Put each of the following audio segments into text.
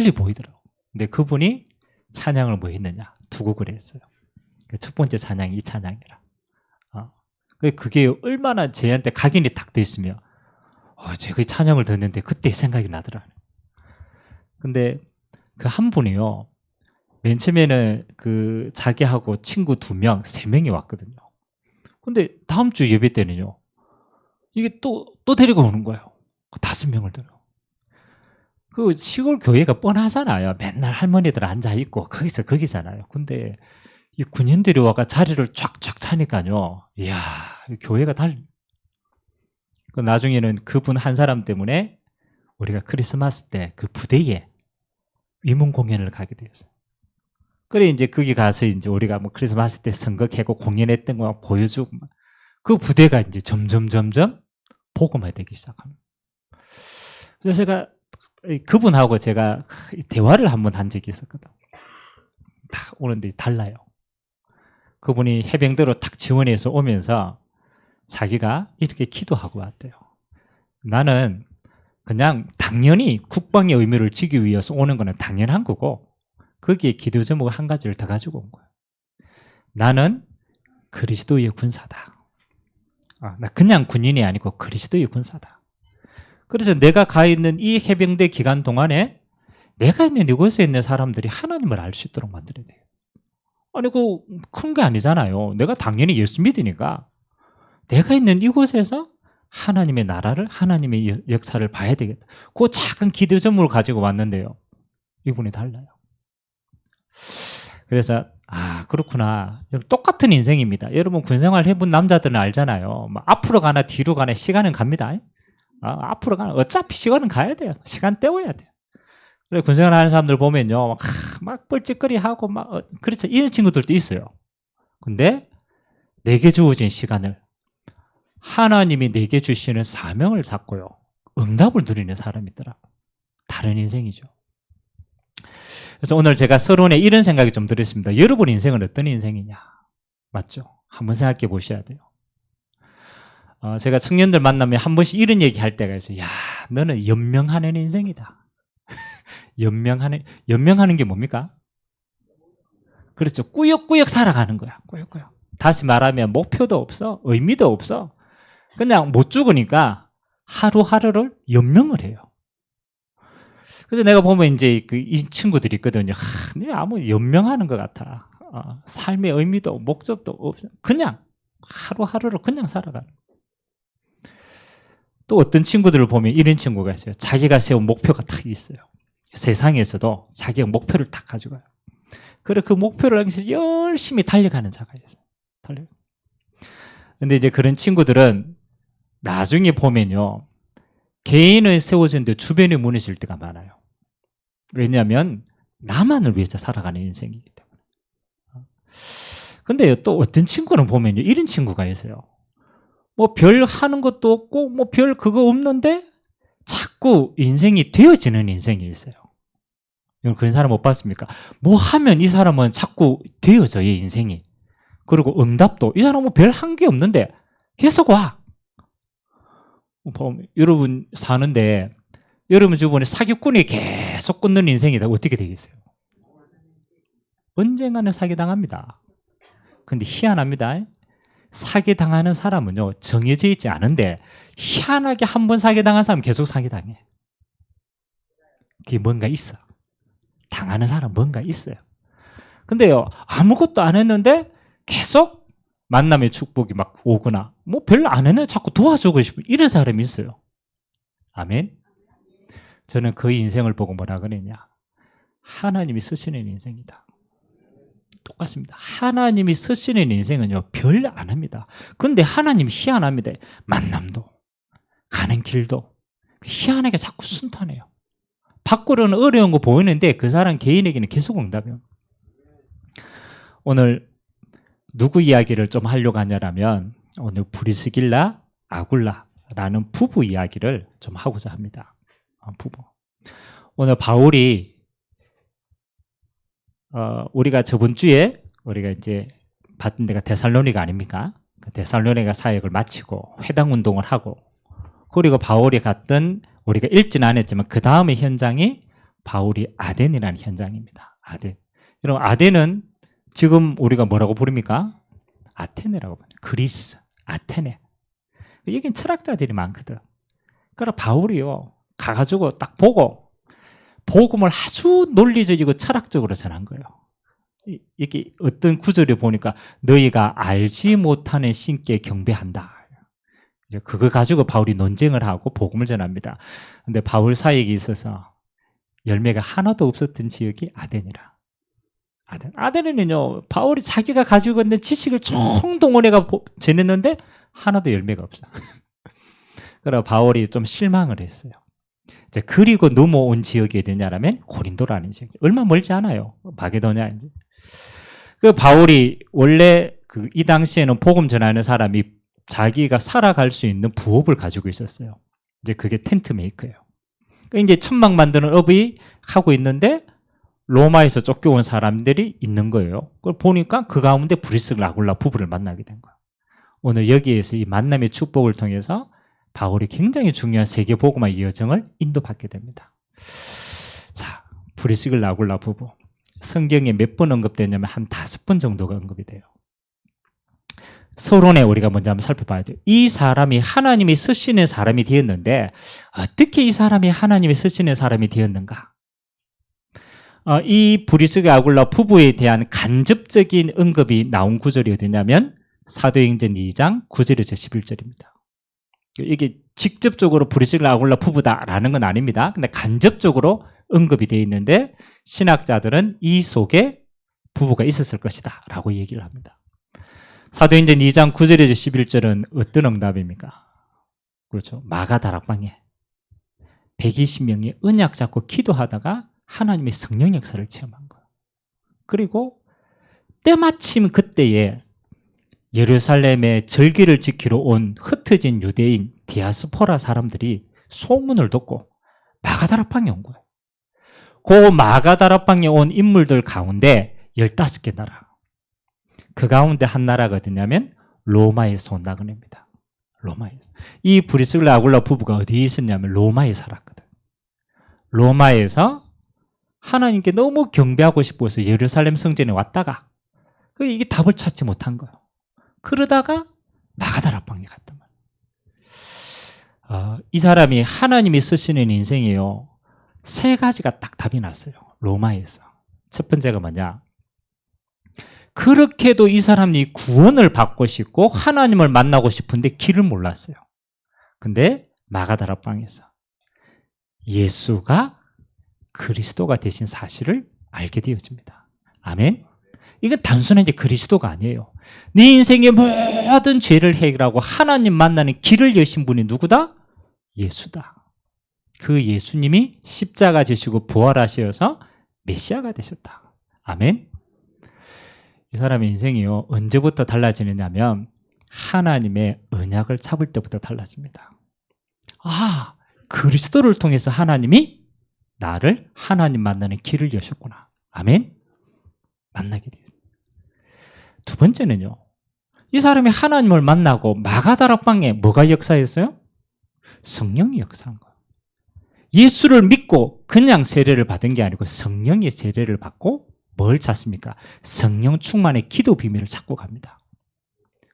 빨리 보이더라고요. 근데 그분이 찬양을 뭐 했느냐? 두 곡을 했어요. 첫 번째 찬양이 이 찬양이라. 그게 얼마나 저한테 각인이 딱 돼 있으면 제가 그 찬양을 듣는데 그때 생각이 나더라고요. 근데 그 한 분이요. 맨 처음에는 그 자기하고 친구 2명, 3명이 왔거든요. 근데 다음 주 예배 때는요. 이게 또 데리고 오는 거예요. 5명을 들어. 그 시골 교회가 뻔하잖아요. 맨날 할머니들 앉아있고 거기잖아요. 근데 이 군인들이 와가 자리를 쫙쫙 차니까요. 이야, 교회가 나중에는 그분 한 사람 때문에 우리가 크리스마스 때 그 부대에 위문 공연을 가게 되었어요. 그래, 이제 거기 가서 이제 우리가 뭐 크리스마스 때 선거하고 공연했던 거 보여주고, 그 부대가 이제 점점 복음화 되기 시작합니다. 그래서 제가 그분하고 제가 대화를 한번 한 적이 있었거든. 딱 오는데 달라요. 그분이 해병대로 딱 지원해서 오면서 자기가 이렇게 기도하고 왔대요. 나는 그냥 당연히 국방의 의무를 지기 위해서 오는 거는 당연한 거고, 거기에 기도 제목을 한 가지를 더 가지고 온 거예요. 나는 그리스도의 군사다. 나 그냥 군인이 아니고 그리스도의 군사다. 그래서 내가 가 있는 이 해병대 기간 동안에 내가 있는 이곳에 있는 사람들이 하나님을 알 수 있도록 만들어야 돼요. 아니, 그 큰 게 아니잖아요. 내가 당연히 예수 믿으니까 내가 있는 이곳에서 하나님의 나라를, 하나님의 역사를 봐야 되겠다. 그 작은 기도 제목을 가지고 왔는데요. 이분이 달라요. 그래서 그렇구나. 똑같은 인생입니다. 여러분 군생활 해본 남자들은 알잖아요. 앞으로 가나 뒤로 가나 시간은 갑니다. 앞으로 가나 어차피 시간은 가야 돼요. 시간 때워야 돼요. 그래, 군생활 하는 사람들 보면요, 막 뻘짓거리하고 그렇죠. 이런 친구들도 있어요. 근데 내게 주어진 시간을 하나님이 내게 주시는 사명을 잡고요, 응답을 누리는 사람이더라고. 다른 인생이죠. 그래서 오늘 제가 서론에 이런 생각이 좀 들었습니다. 여러분 인생은 어떤 인생이냐? 맞죠? 한번 생각해 보셔야 돼요. 제가 청년들 만나면 한 번씩 이런 얘기 할 때가 있어요. 야, 너는 연명하는 인생이다. 연명하는 게 뭡니까? 그렇죠. 꾸역꾸역 살아가는 거야. 꾸역꾸역. 다시 말하면 목표도 없어. 의미도 없어. 그냥 못 죽으니까 하루하루를 연명을 해요. 그래서 내가 보면 이제 이 친구들이 있거든요. 아무 연명하는 것 같아. 삶의 의미도 목적도 없어. 그냥 하루하루를 그냥 살아가는. 또 어떤 친구들을 보면 이런 친구가 있어요. 자기가 세운 목표가 딱 있어요. 세상에서도 자기가 목표를 딱 가지고 가요. 그래, 그 목표를 향해서 열심히 달려가는 자가 있어요. 근데 이제 그런 친구들은 나중에 보면요, 개인을 세워주는데 주변이 무너질 때가 많아요. 왜냐하면 나만을 위해서 살아가는 인생이기 때문에. 근데 또 어떤 친구는 보면요, 이런 친구가 있어요. 뭐 별 하는 것도 없고 뭐 별 그거 없는데 자꾸 인생이 되어지는 인생이 있어요. 그런 사람 못 봤습니까? 뭐 하면 이 사람은 자꾸 되어져요, 인생이. 그리고 응답도, 이 사람은 별 한 게 없는데 계속 와. 여러분 사는데 여러분 주변에 사기꾼이 계속 끊는 인생이다. 어떻게 되겠어요? 언젠가는 사기당합니다. 근데 희한합니다. 사기당하는 사람은요, 정해져 있지 않은데 희한하게 한 번 사기당한 사람은 계속 사기당해. 그게 뭔가 있어. 당하는 사람 뭔가 있어요. 근데요, 아무것도 안 했는데 계속 만남의 축복이 막 오거나 뭐 별로 안 했는데 자꾸 도와주고 싶은 이런 사람이 있어요. 아멘. 저는 그 인생을 보고 뭐라 그러냐, 하나님이 쓰시는 인생이다. 똑같습니다. 하나님이 쓰시는 인생은요, 별 안 합니다. 근데 하나님이 희한합니다. 만남도 가는 길도 희한하게 자꾸 순탄해요. 밖으로는 어려운 거 보이는데 그 사람 개인에게는 계속 응답이에요. 오늘 누구 이야기를 좀 하려고 하냐면, 오늘 브리스길라, 아굴라라는 부부 이야기를 좀 하고자 합니다. 부부. 오늘 바울이 우리가 저번 주에 우리가 이제 봤던 데가 데살로니가 아닙니까? 그 데살로니가 사역을 마치고 회당 운동을 하고, 그리고 바울이 갔던, 우리가 읽지는 않았지만 그 다음에 현장이 바울이 아덴이라는 현장입니다. 아덴. 여러분, 아덴은 지금 우리가 뭐라고 부릅니까? 아테네라고 부릅니다. 그리스, 아테네. 여긴 철학자들이 많거든. 그러나 바울이요, 가가지고 딱 보고 복음을 아주 논리적이고 철학적으로 전한 거예요. 이게 어떤 구절을 보니까 너희가 알지 못하는 신께 경배한다. 이제 그거 가지고 바울이 논쟁을 하고 복음을 전합니다. 근데 바울 사역에 있어서 열매가 하나도 없었던 지역이 아덴이라. 아덴은요, 바울이 자기가 가지고 있는 지식을 총동원해가 전했는데 하나도 열매가 없어. 그래서 바울이 좀 실망을 했어요. 이제 그리고 넘어온 지역이 어디냐면 고린도라는 지역. 얼마 멀지 않아요. 마게도냐. 그 바울이 원래 이 당시에는 복음 전하는 사람이 자기가 살아갈 수 있는 부업을 가지고 있었어요. 이제 그게 텐트 메이커예요. 그러니까 이제 천막 만드는 업이 하고 있는데 로마에서 쫓겨온 사람들이 있는 거예요. 그걸 보니까 그 가운데 브리스라 아굴라 부부를 만나게 된 거예요. 오늘 여기에서 이 만남의 축복을 통해서 바울이 굉장히 중요한 세계 복음화의 여정을 인도받게 됩니다. 자, 브리스라 아굴라 부부. 성경에 몇 번 언급되냐면 한 5번 정도가 언급이 돼요. 서론에 우리가 먼저 한번 살펴봐야 돼요. 이 사람이 하나님이 쓰시는 사람이 되었는데 어떻게 이 사람이 하나님이 쓰시는 사람이 되었는가? 이 브리스가 아굴라 부부에 대한 간접적인 언급이 나온 구절이 어디냐면 사도행전 2장 9절에서 11절입니다. 이게 직접적으로 브리스가 아굴라 부부다라는 건 아닙니다. 근데 간접적으로 언급이 되어 있는데 신학자들은 이 속에 부부가 있었을 것이다 라고 얘기를 합니다. 사도행전 2장 9절에서 11절은 어떤 응답입니까? 그렇죠. 마가 다락방에 120명이 언약 잡고 기도하다가 하나님의 성령 역사를 체험한 거예요. 그리고 때마침 그때에 예루살렘의 절기를 지키러 온 흩어진 유대인 디아스포라 사람들이 소문을 듣고 마가다락방에 온 거예요. 그 마가다락방에 온 인물들 가운데 15개 나라. 그 가운데 한 나라가 어디냐면 로마에서 온 나그네입니다. 로마에서. 이 브리스라 아굴라 부부가 어디에 있었냐면 로마에 살았거든. 로마에서 하나님께 너무 경배하고 싶어서 예루살렘 성전에 왔다가 이게 답을 찾지 못한 거예요. 그러다가 마가다락방에 갔단 말이에요. 이 사람이 하나님이 쓰시는 인생이에요. 3가지가 딱 답이 났어요. 로마에서. 첫 번째가 뭐냐? 그렇게도 이 사람이 구원을 받고 싶고 하나님을 만나고 싶은데 길을 몰랐어요. 근데 마가다락방에서 예수가 그리스도가 되신 사실을 알게 되어집니다. 아멘. 이건 단순한 이제 그리스도가 아니에요. 네 인생의 모든 죄를 해결하고 하나님 만나는 길을 여신 분이 누구다? 예수다. 그 예수님이 십자가 지시고 부활하셔서 메시아가 되셨다. 아멘. 이 사람의 인생이요, 언제부터 달라지느냐면 하나님의 언약을 잡을 때부터 달라집니다. 그리스도를 통해서 하나님이 나를 하나님 만나는 길을 여셨구나. 아멘. 만나게 돼요. 두 번째는요, 이 사람이 하나님을 만나고 마가다락방에 뭐가 역사했어요? 성령이 역사한 거예요. 예수를 믿고 그냥 세례를 받은 게 아니고 성령의 세례를 받고 뭘 찾습니까? 성령 충만의 기도 비밀을 찾고 갑니다.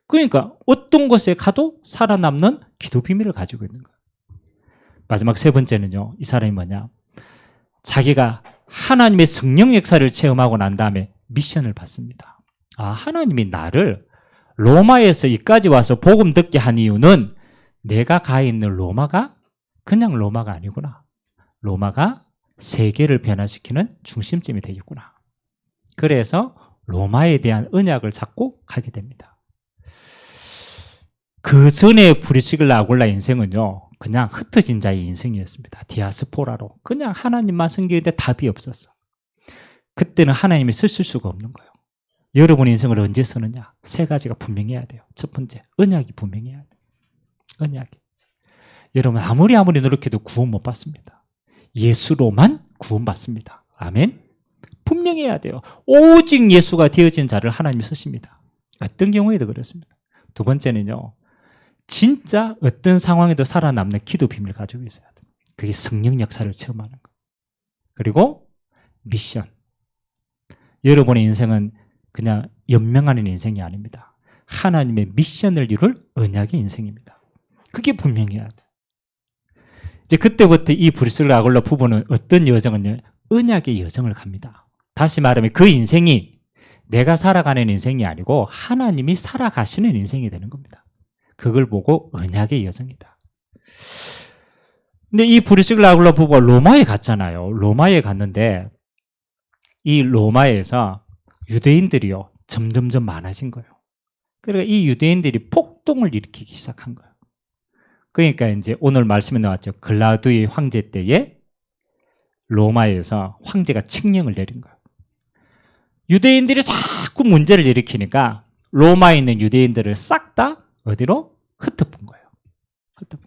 그러니까 어떤 곳에 가도 살아남는 기도 비밀을 가지고 있는 거예요. 마지막 3번째는요, 이 사람이 뭐냐? 자기가 하나님의 성령 역사를 체험하고 난 다음에 미션을 받습니다. 하나님이 나를 로마에서 여기까지 와서 복음 듣게 한 이유는 내가 가 있는 로마가 그냥 로마가 아니구나. 로마가 세계를 변화시키는 중심점이 되겠구나. 그래서 로마에 대한 언약을 잡고 가게 됩니다. 그 전에 브리스길라 아굴라 인생은요, 그냥 흩어진 자의 인생이었습니다. 디아스포라로 그냥 하나님만 섬기는데 답이 없었어. 그때는 하나님이 쓰실 수가 없는 거예요. 여러분 인생을 언제 쓰느냐? 3가지가 분명해야 돼요. 첫 번째, 언약이 분명해야 돼요. 언약이. 여러분 아무리 노력해도 구원 못 받습니다. 예수로만 구원받습니다. 아멘. 분명해야 돼요. 오직 예수가 되어진 자를 하나님이 쓰십니다. 어떤 경우에도 그렇습니다. 두 번째는요, 진짜 어떤 상황에도 살아남는 기도 비밀을 가지고 있어야 돼요. 그게 성령 역사를 체험하는 거예요. 그리고 미션. 여러분의 인생은 그냥 연명하는 인생이 아닙니다. 하나님의 미션을 이룰 언약의 인생입니다. 그게 분명해야 돼. 이제 그때부터 이 브리스라 아굴라 부부는 어떤 여정은요? 언약의 여정을 갑니다. 다시 말하면 그 인생이 내가 살아가는 인생이 아니고 하나님이 살아가시는 인생이 되는 겁니다. 그걸 보고 언약의 여정이다. 근데 이 브리스라 아굴라 부부가 로마에 갔잖아요. 로마에 갔는데 이 로마에서 유대인들이요 점점점 많아진 거예요. 그러니까 이 유대인들이 폭동을 일으키기 시작한 거예요. 그러니까 이제 오늘 말씀에 나왔죠. 글라우디의 황제 때에 로마에서 황제가 칙령을 내린 거예요. 유대인들이 자꾸 문제를 일으키니까 로마에 있는 유대인들을 싹 다 어디로? 흩어본 거예요. 흩어본.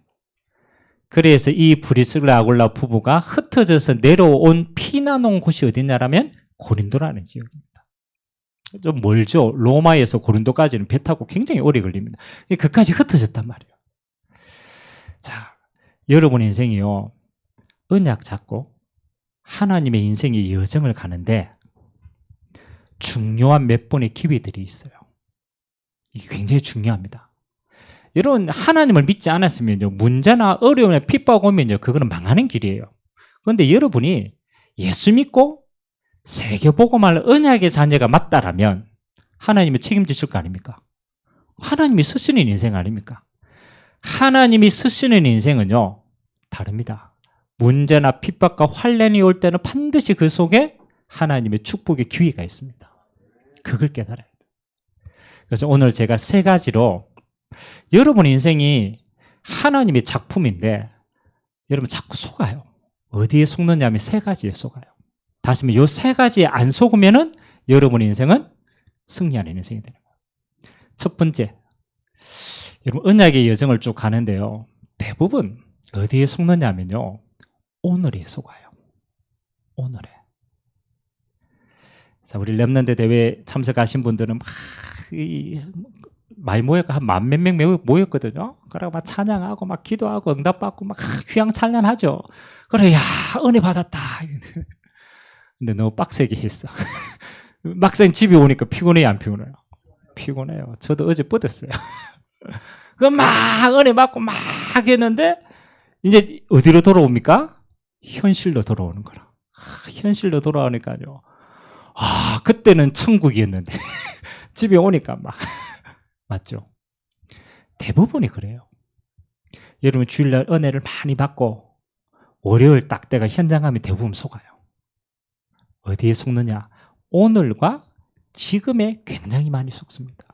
그래서 이 브리스라 아굴라 부부가 흩어져서 내려온 피난온 곳이 어디냐라면 고린도라는 지역입니다. 좀 멀죠. 로마에서 고린도까지는 배 타고 굉장히 오래 걸립니다. 그까지 흩어졌단 말이에요. 자, 여러분의 인생이요 언약 잡고 하나님의 인생의 여정을 가는데 중요한 몇 번의 기회들이 있어요. 이게 굉장히 중요합니다. 여러분 하나님을 믿지 않았으면요 문제나 어려움에 핍박 오면요 그거는 망하는 길이에요. 그런데 여러분이 예수 믿고 세계복음할 언약의 자녀가 맞다라면 하나님이 책임지실 거 아닙니까? 하나님이 쓰시는 인생 아닙니까? 하나님이 쓰시는 인생은요 다릅니다. 문제나 핍박과 환난이 올 때는 반드시 그 속에 하나님의 축복의 기회가 있습니다. 그걸 깨달아야 돼요. 그래서 오늘 제가 세 가지로 여러분의 인생이 하나님의 작품인데 여러분 자꾸 속아요. 어디에 속느냐면 세 가지에 속아요. 다시 말해 이 세 가지에 안 속으면은 여러분의 인생은 승리하는 인생이 되는 거예요. 첫 번째, 여러분 언약의 여정을 쭉 가는데요. 대부분 어디에 속느냐면요. 오늘에 속아요. 오늘에. 자, 우리 렘넌트 대회 참석하신 분들은 많이 모였고 한 10,000명 모였거든요. 그러고 막 찬양하고 막 기도하고 응답받고 막 휘황찬란하죠. 그래, 야 은혜 받았다. 근데 너무 빡세게 했어. 막상 집에 오니까 피곤해요, 안 피곤해요? 피곤해요. 저도 어제 뻗었어요. 그 막 은혜 받고 막 했는데 이제 어디로 돌아옵니까? 현실로 돌아오는 거라. 현실로 돌아오니까요. 그때는 천국이었는데 집에 오니까 막 맞죠? 대부분이 그래요. 여러분 주일날 은혜를 많이 받고 월요일 딱 때가 현장 가면 대부분 속아요. 어디에 속느냐? 오늘과 지금에 굉장히 많이 속습니다.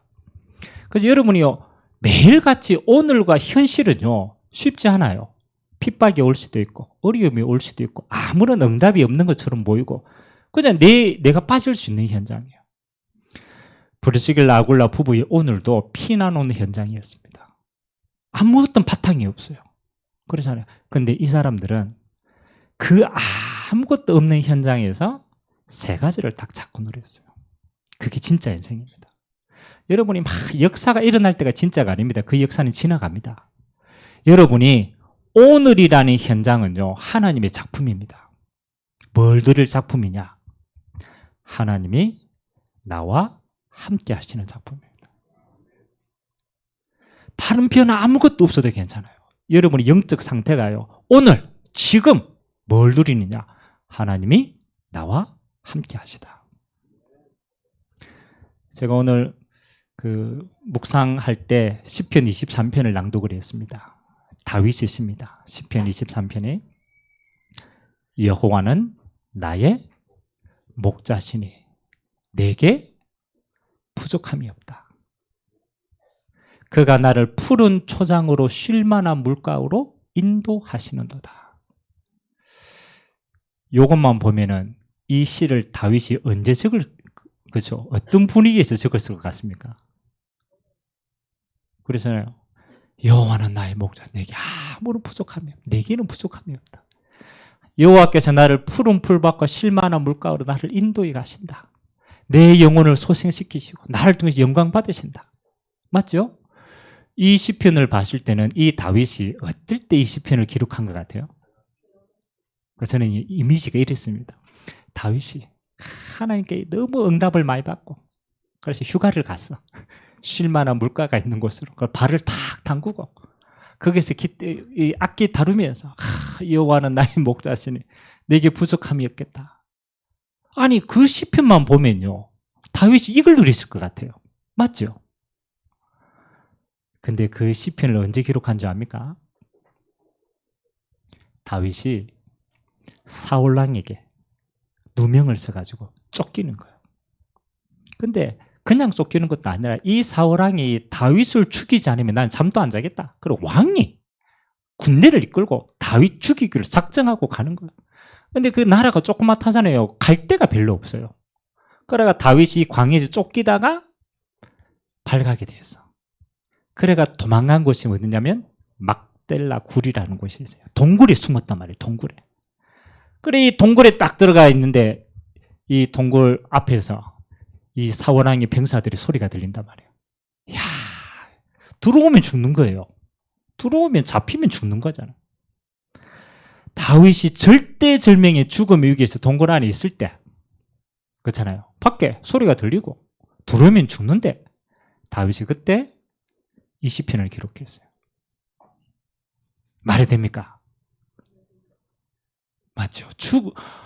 그래서 여러분이요 매일같이 오늘과 현실은요 쉽지 않아요. 핍박이 올 수도 있고 어려움이 올 수도 있고 아무런 응답이 없는 것처럼 보이고 그냥 내가 빠질 수 있는 현장이에요. 브리스길라 아굴라 부부의 오늘도 피난 오는 현장이었습니다. 아무것도 바탕이 없어요. 그렇잖아요. 근데 이 사람들은 그 아무것도 없는 현장에서 세 가지를 딱 잡고 누렸어요. 그게 진짜 인생입니다. 여러분이 막 역사가 일어날 때가 진짜가 아닙니다. 그 역사는 지나갑니다. 여러분이 오늘이라는 현장은요 하나님의 작품입니다. 뭘 드릴 작품이냐? 하나님이 나와 함께 하시는 작품입니다. 다른 변화 아무것도 없어도 괜찮아요. 여러분의 영적 상태가요 오늘 지금 뭘 누리느냐? 하나님이 나와 함께 하시다. 제가 오늘 묵상할 때 시편 23편을 낭독을 했습니다. 다윗의 시입니다. 시편 23편에 여호와는 나의 목자시니 내게 부족함이 없다. 그가 나를 푸른 초장으로 쉴 만한 물가로 인도하시는도다. 이것만 보면은 이 시를 다윗이 언제 그렇죠? 어떤 분위기에서 적었을 것 같습니까? 그래서요. 여호와는 나의 목자, 내게 아무런 부족함이 없다. 내게는 부족함이 없다. 여호와께서 나를 푸른 풀밭과 쉴 만한 물가로 나를 인도해 가신다. 내 영혼을 소생시키시고 나를 통해서 영광 받으신다. 맞죠? 이 시편을 봤을 때는 이 다윗이 어떨 때 이 시편을 기록한 것 같아요? 그래서 저는 이 이미지가 이랬습니다. 다윗이 하나님께 너무 응답을 많이 받고 그래서 휴가를 갔어. 쉴 만한 물가가 있는 곳으로 그걸 발을 탁 담그고 거기서 이 악기 다루면서 여호와는 나의 목자시니 내게 부족함이 없겠다. 아니 그 시편만 보면요 다윗이 이걸 누렸을 것 같아요. 맞죠? 근데 그 시편을 언제 기록한 줄 압니까? 다윗이 사울 왕에게 누명을 써가지고 쫓기는 거예요. 근데 그냥 쫓기는 것도 아니라 이 사울 왕이 다윗을 죽이지 않으면 난 잠도 안 자겠다. 그리고 왕이 군대를 이끌고 다윗 죽이기를 작정하고 가는 거예요. 근데 그 나라가 조그맣다잖아요. 갈 데가 별로 없어요. 그래가 다윗이 광야에서 쫓기다가 발가게 되었어. 그래가 도망간 곳이 어디냐면 막델라 굴이라는 곳이 있어요. 동굴에 숨었단 말이에요. 동굴에. 그래 이 동굴에 딱 들어가 있는데 이 동굴 앞에서 이 사울왕의 병사들의 소리가 들린단 말이에요. 이야, 들어오면 죽는 거예요. 들어오면 잡히면 죽는 거잖아. 다윗이 절대절명의 죽음의 위기에서 동굴 안에 있을 때 그렇잖아요. 밖에 소리가 들리고 들어오면 죽는데 다윗이 그때 이 시편을 기록했어요. 말이 됩니까? 맞죠?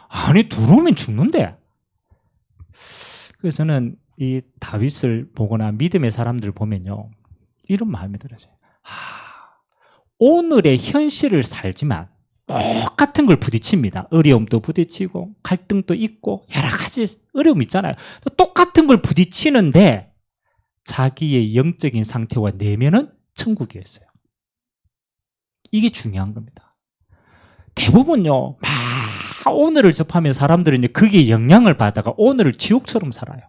아니 들어오면 죽는데. 그래서 저는 이 다윗을 보거나 믿음의 사람들 보면요 이런 마음이 들어요. 오늘의 현실을 살지만 똑같은 걸 부딪힙니다. 어려움도 부딪히고 갈등도 있고 여러 가지 어려움 있잖아요. 똑같은 걸 부딪히는데 자기의 영적인 상태와 내면은 천국이었어요. 이게 중요한 겁니다. 대부분요 막 오늘을 접하면 사람들은 이제 그게 영향을 받다가 오늘을 지옥처럼 살아요.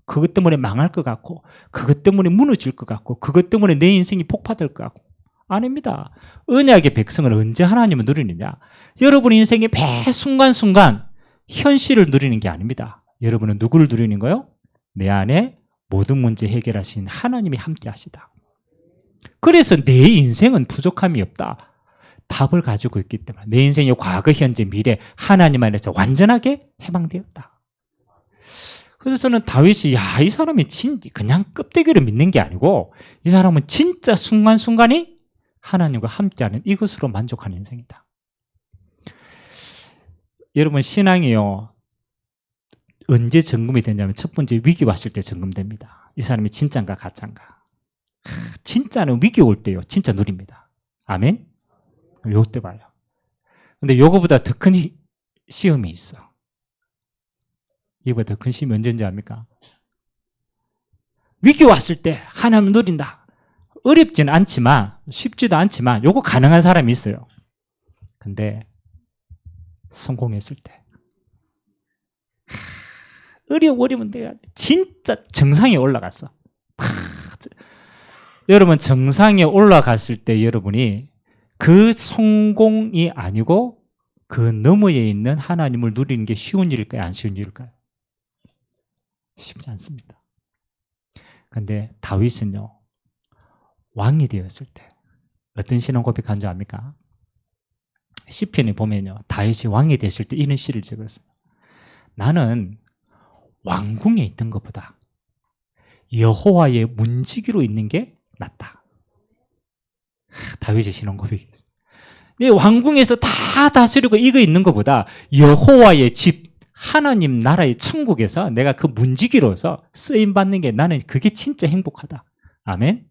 그것 때문에 망할 것 같고 그것 때문에 무너질 것 같고 그것 때문에 내 인생이 폭파될 것 같고 아닙니다. 언약의 백성을 언제 하나님을 누리느냐? 여러분 인생의 매 순간순간 현실을 누리는 게 아닙니다. 여러분은 누구를 누리는 거요? 내 안에 모든 문제 해결하신 하나님이 함께 하시다. 그래서 내 인생은 부족함이 없다. 답을 가지고 있기 때문에 내 인생의 과거, 현재, 미래 하나님 안에서 완전하게 해방되었다. 그래서 저는 다윗이 이 사람이 그냥 껍데기를 믿는 게 아니고 이 사람은 진짜 순간순간이 하나님과 함께하는 이것으로 만족하는 인생이다. 여러분 신앙이요 언제 점검이 되냐면 첫 번째 위기 왔을 때 점검됩니다. 이 사람이 진짜인가 가짜인가. 진짜는 위기 올 때요 진짜 누립니다. 아멘. 요때 봐요. 근데 요거보다 더 큰 시험이 있어. 이거보다 더 큰 시험이 언제인지 압니까? 위기 왔을 때 하나님 누린다. 어렵지는 않지만 쉽지도 않지만 요거 가능한 사람이 있어요. 근데 성공했을 때 어려우면 내가 진짜 정상에 올라갔어. 여러분 정상에 올라갔을 때 여러분이 그 성공이 아니고 그 너머에 있는 하나님을 누리는 게 쉬운 일일까요? 안 쉬운 일일까요? 쉽지 않습니다. 그런데 다윗은요 왕이 되었을 때 어떤 신앙 고백한 줄 압니까? 시편에 보면요 다윗이 왕이 됐을 때 이런 시를 적었어요. 나는 왕궁에 있는 것보다 여호와의 문지기로 있는 게 낫다. 다윗의 신앙 고백이었어요. 내 왕궁에서 다 다스리고 이거 있는 것보다 여호와의 집 하나님 나라의 천국에서 내가 그 문지기로서 쓰임받는 게 나는 그게 진짜 행복하다. 아멘.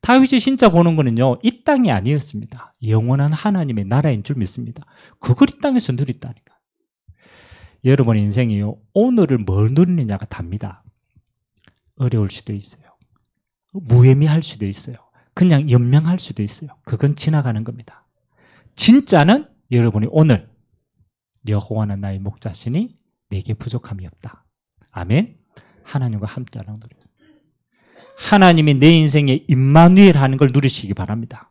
다윗이 진짜 보는 거는요 이 땅이 아니었습니다. 영원한 하나님의 나라인 줄 믿습니다. 그걸 이 땅에서 누렸다니까. 여러분의 인생이요 오늘을 뭘 누리느냐가 답니다. 어려울 수도 있어요. 무의미할 수도 있어요. 그냥 연명할 수도 있어요. 그건 지나가는 겁니다. 진짜는 여러분이 오늘 여호와는 나의 목자시니 내게 부족함이 없다. 아멘. 하나님과 함께하는 노래. 하나님이 내 인생에 임마누엘 하는 걸 누리시기 바랍니다.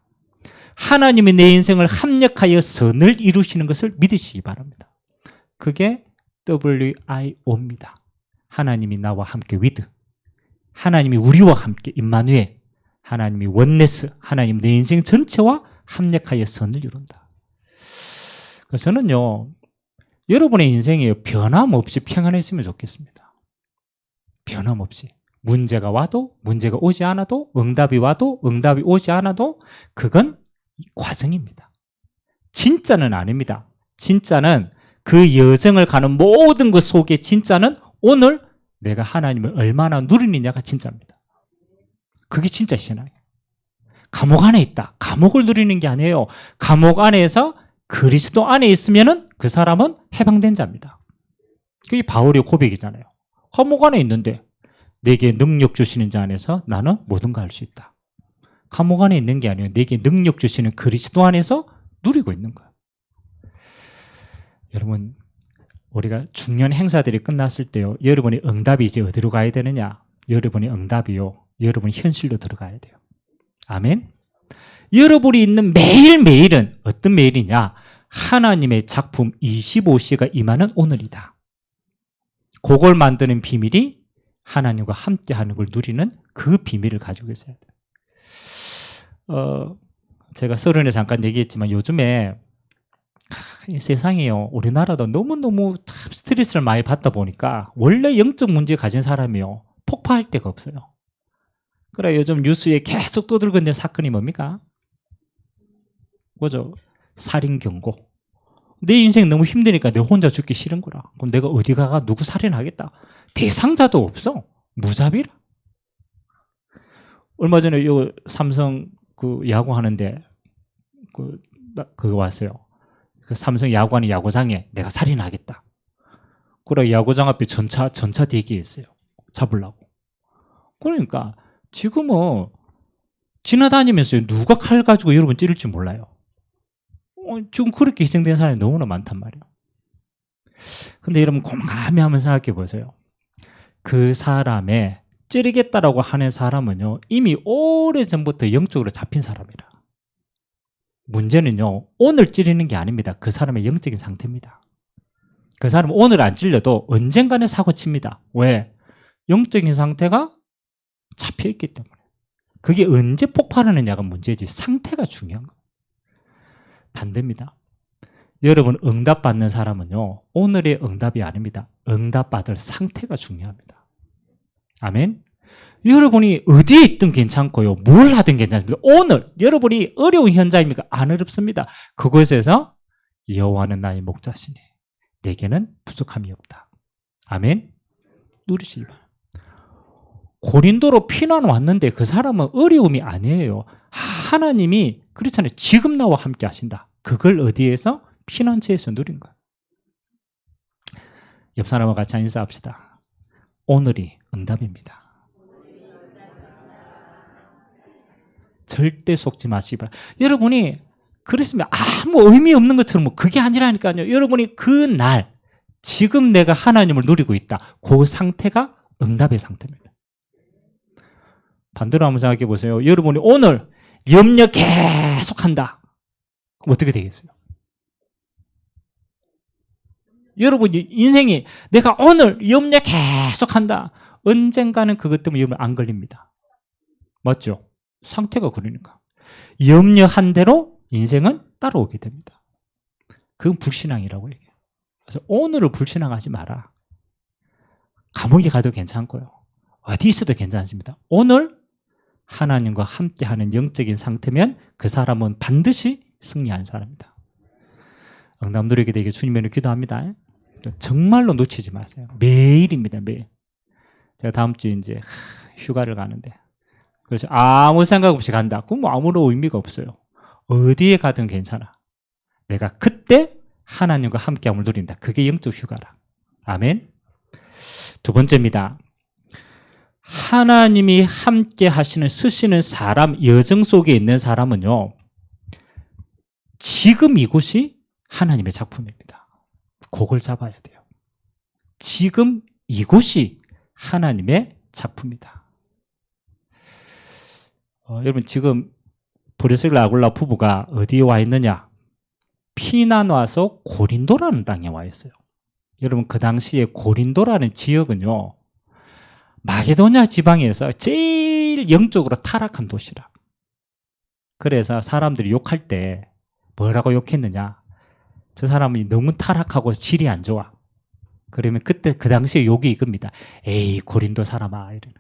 하나님이 내 인생을 합력하여 선을 이루시는 것을 믿으시기 바랍니다. 그게 WIO입니다. 하나님이 나와 함께 with. 하나님이 우리와 함께 임마누엘. 하나님이 원네스. 하나님 내 인생 전체와 합력하여 선을 이룬다. 그래서 저는요, 여러분의 인생이 변함없이 평안했으면 좋겠습니다. 변함없이. 문제가 와도, 문제가 오지 않아도, 응답이 와도, 응답이 오지 않아도, 그건 과정입니다. 진짜는 아닙니다. 진짜는 그 여정을 가는 모든 것 속에 진짜는 오늘 내가 하나님을 얼마나 누리느냐가 진짜입니다. 그게 진짜 신앙이에요. 감옥 안에 있다. 감옥을 누리는 게 아니에요. 감옥 안에서 그리스도 안에 있으면은 그 사람은 해방된 자입니다. 그게 바울의 고백이잖아요. 감옥 안에 있는데 내게 능력 주시는 자 안에서 나는 모든가 할 수 있다. 감옥 안에 있는 게 아니에요. 내게 능력 주시는 그리스도 안에서 누리고 있는 거예요. 여러분, 우리가 중요한 행사들이 끝났을 때요, 여러분의 응답이 이제 어디로 가야 되느냐? 여러분의 응답이요, 여러분이 현실로 들어가야 돼요. 아멘. 여러분이 있는 매일매일은 어떤 매일이냐? 하나님의 작품 25시가 임하는 오늘이다. 그걸 만드는 비밀이 하나님과 함께하는 걸 누리는 그 비밀을 가지고 있어야 돼요. 제가 서론에 잠깐 얘기했지만 요즘에 이 세상이요, 우리나라도 너무너무 참 스트레스를 많이 받다 보니까 원래 영적 문제 가진 사람이요, 폭파할 데가 없어요. 그래, 요즘 뉴스에 계속 떠들고 있는 사건이 뭡니까? 뭐죠? 살인 경고. 내 인생 너무 힘드니까 내 혼자 죽기 싫은 거라. 그럼 내가 어디 가가 누구 살인하겠다. 대상자도 없어. 무자비라. 얼마 전에 요 삼성 그 야구 하는데 그거 왔어요. 그 삼성 야구하는 야구장에 내가 살인하겠다. 그래, 야구장 앞에 전차 대기했어요. 잡으려고. 그러니까 지금은 지나다니면서 누가 칼 가지고 여러분 찌를지 몰라요. 지금 그렇게 희생된 사람이 너무나 많단 말이에요. 근데 여러분 곰곰이 한번 생각해 보세요. 그 사람의 찌르겠다라고 하는 사람은요, 이미 오래전부터 영적으로 잡힌 사람이라. 문제는요, 오늘 찌르는 게 아닙니다. 그 사람의 영적인 상태입니다. 그 사람은 오늘 안 찔려도 언젠가는 사고 칩니다. 왜? 영적인 상태가 잡혀있기 때문에. 그게 언제 폭발하느냐가 문제지, 상태가 중요한 거예요. 반대입니다. 여러분 응답받는 사람은요, 오늘의 응답이 아닙니다. 응답받을 상태가 중요합니다. 아멘. 여러분이 어디에 있든 괜찮고요, 뭘 하든 괜찮습니다. 오늘 여러분이 어려운 현장입니까? 안 어렵습니다. 그곳에서 여호와는 나의 목자시니 내게는 부족함이 없다. 아멘. 누리시기 바랍니다. 고린도로 피난 왔는데 그 사람은 어려움이 아니에요. 하나님이 그렇잖아요. 지금 나와 함께 하신다. 그걸 어디에서? 피난처에서 누린 거예요. 옆 사람과 같이 인사합시다. 오늘이 응답입니다. 절대 속지 마시기 바랍니다. 여러분이 그랬으면 아무 의미 없는 것처럼 그게 아니라니까요. 여러분이 그 날, 지금 내가 하나님을 누리고 있다. 그 상태가 응답의 상태입니다. 반대로 한번 생각해 보세요. 여러분이 오늘 염려 계속한다. 그럼 어떻게 되겠어요? 여러분 인생이 내가 오늘 염려 계속한다. 언젠가는 그것 때문에 여러분 안 걸립니다. 맞죠? 상태가 그러니까. 염려한 대로 인생은 따라오게 됩니다. 그건 불신앙이라고 얘기해요. 그래서 오늘을 불신앙하지 마라. 감옥에 가도 괜찮고요, 어디 있어도 괜찮습니다. 오늘 하나님과 함께하는 영적인 상태면 그 사람은 반드시 승리하는 사람입니다. 응답 누리게 되게 주님으로 기도합니다. 정말로 놓치지 마세요. 매일입니다. 매일. 제가 다음 주에 이제 휴가를 가는데, 그래서 아무 생각 없이 간다. 그럼 뭐 아무런 의미가 없어요. 어디에 가든 괜찮아. 내가 그때 하나님과 함께함을 누린다. 그게 영적 휴가라. 아멘. 두 번째입니다. 하나님이 함께 하시는, 쓰시는 사람, 여정 속에 있는 사람은요, 지금 이곳이 하나님의 작품입니다. 그걸 잡아야 돼요. 지금 이곳이 하나님의 작품이다. 여러분 지금 브리스길라 아굴라 부부가 어디에 와 있느냐? 피난 와서 고린도라는 땅에 와 있어요. 여러분 그 당시에 고린도라는 지역은요, 마게도냐 지방에서 제일 영적으로 타락한 도시라. 그래서 사람들이 욕할 때 뭐라고 욕했느냐? 저 사람이 너무 타락하고 질이 안 좋아. 그러면 그때 그 당시에 욕이 이겁니다. 에이 고린도 사람아 이런.